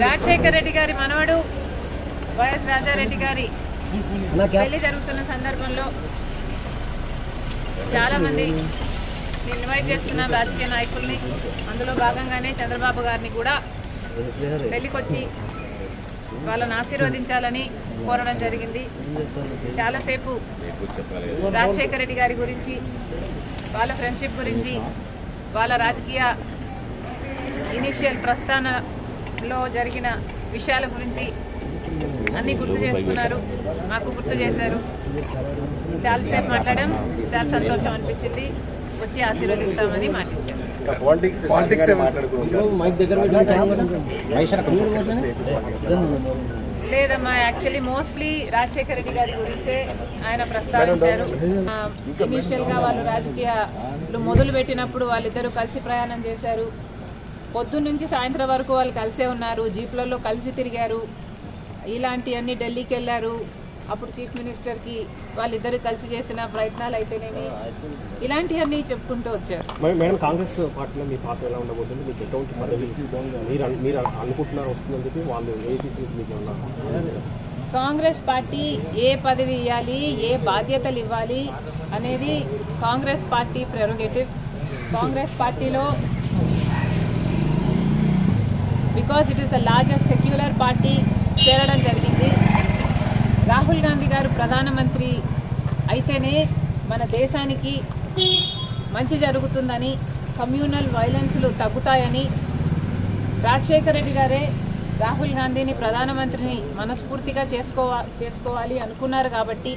రాజశేఖర్ రెడ్డి గారి మనవడు వైఎస్ రాజారెడ్డి గారి పెళ్లి జరుగుతున్న సందర్భంలో చాలా మంది ఇన్వైట్ చేస్తున్న రాజకీయ నాయకుల్ని, అందులో భాగంగానే చంద్రబాబు గారిని కూడా పెళ్లికొచ్చి వాళ్ళని ఆశీర్వదించాలని కోరడం జరిగింది. చాలాసేపు రాజశేఖర రెడ్డి గారి గురించి, వాళ్ళ ఫ్రెండ్షిప్ గురించి, వాళ్ళ రాజకీయ ఇనిషియల్ ప్రస్థానంలో జరిగిన విషయాల గురించి అన్నీ గుర్తు చేసుకున్నారు, మాకు గుర్తు చేశారు. చాలాసేపు మాట్లాడాం, చాలా సంతోషం అనిపించింది. వచ్చి ఆశీర్వదిస్తామని మాటించారు. లేదమ్మా, యాక్చువల్లీ మోస్ట్లీ రాజశేఖర రెడ్డి గారి గురించే ఆయన ప్రస్తావించారు. ఇనీషియల్ గా వాళ్ళు రాజకీయాలు మొదలు పెట్టినప్పుడు వాళ్ళిద్దరూ కలిసి ప్రయాణం చేశారు. పొద్దున్న నుంచి సాయంత్రం వరకు వాళ్ళు కలిసే ఉన్నారు, జీప్లలో కలిసి తిరిగారు. ఇలాంటివన్నీ ఢిల్లీకి వెళ్ళారు. అప్పుడు చీఫ్ మినిస్టర్కి వాళ్ళిద్దరు కలిసి చేసిన ప్రయత్నాలు అయితేనేమి, ఇలాంటివన్నీ చెప్పుకుంటూ వచ్చారు. మేడం, కాంగ్రెస్ పార్టీలో మీ పాత్ర ఎలా ఉండబోతుంది? మీకు ఎటువంటి పదవి మీరు అనుకుంటున్నారు వస్తుందని చెప్పి వాళ్ళు కాంగ్రెస్ పార్టీ ఏ పదవి ఇవ్వాలి, ఏ బాధ్యతలు ఇవ్వాలి అనేది కాంగ్రెస్ పార్టీ ప్రెరోగేటివ్. కాంగ్రెస్ పార్టీలో because it is the largest secular party చేరడం జరిగింది. రాహుల్ గాంధీ గారు ప్రధానమంత్రి అయితేనే మన దేశానికి మంచి జరుగుతుందని, కమ్యూనల్ వైలెన్స్లు తగ్గుతాయని రాజశేఖర రెడ్డి గారే రాహుల్ గాంధీని ప్రధానమంత్రిని మనస్ఫూర్తిగా చేసుకోవాలి అనుకున్నారు. కాబట్టి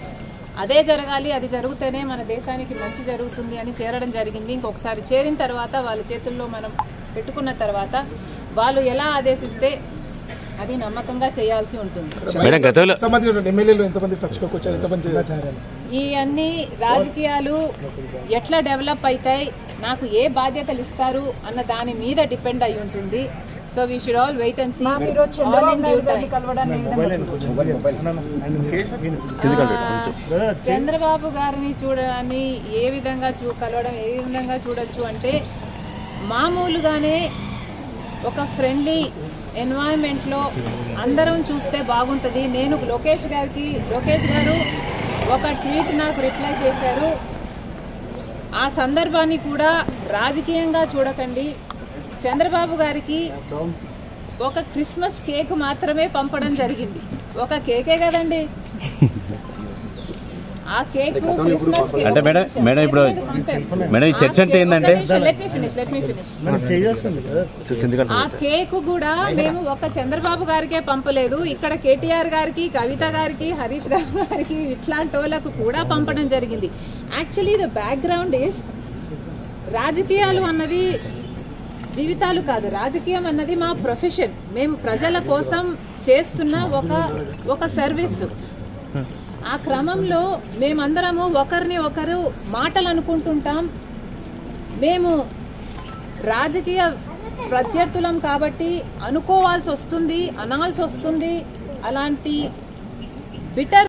అదే జరగాలి, అది జరిగితేనే మన దేశానికి మంచి జరుగుతుంది అని చేరడం జరిగింది. ఇంకొకసారి చేరిన తర్వాత వాళ్ళ చేతుల్లో మనం పెట్టుకున్న తర్వాత వాళ్ళు ఎలా ఆదేశిస్తే అది నమ్మకంగా చేయాల్సి ఉంటుంది. ఈ అన్ని రాజకీయాలు ఎట్లా డెవలప్ అవుతాయి, నాకు ఏ బాధ్యతలు ఇస్తారు అన్న దాని మీద డిపెండ్ అయి ఉంటుంది. So we should all wait and see. Chandrababu గారిని చూడడాన్ని ఏ విధంగా కలవడం ఏ విధంగా చూడొచ్చు అంటే, మామూలుగానే ఒక ఫ్రెండ్లీ ఎన్వైరన్మెంట్లో అందరం చూస్తే బాగుంటుంది. నేను లోకేష్ గారు ఒక ట్వీట్ నాకు రిప్లై చేశారు. ఆ సందర్భాన్ని కూడా రాజకీయంగా చూడకండి. చంద్రబాబు గారికి ఒక క్రిస్మస్ కేక్ మాత్రమే పంపడం జరిగింది. ఒక కేకే కదండి, ఆ కేక్ అంటే మేడం ఇప్పుడు మేడం ఈ చర్చ అంటే ఏంటంటే, లెట్ మీ ఫినిష్. ఆ కేక్ కూడా మేము ఒక చంద్రబాబు గారికే పంపలేదు, ఇక్కడ కేటీఆర్ గారికి, కవిత గారికి, హరీష్ రావు గారికి, ఇట్లాంటి వాళ్ళకు కూడా పంపడం జరిగింది. యాక్చువల్లీ ద బ్యాక్గ్రౌండ్ ఈస్, రాజకీయాలు అన్నది జీవితాలు కాదు, రాజకీయం అన్నది మా ప్రొఫెషన్. మేము ప్రజల కోసం చేస్తున్న ఒక సర్వీస్. ఆ క్రమంలో మేమందరము ఒకరిని ఒకరు మాటలు అనుకుంటుంటాం. మేము రాజకీయ ప్రత్యర్థులం కాబట్టి అనుకోవాల్సి వస్తుంది, అనాల్సి వస్తుంది. అలాంటి బిటర్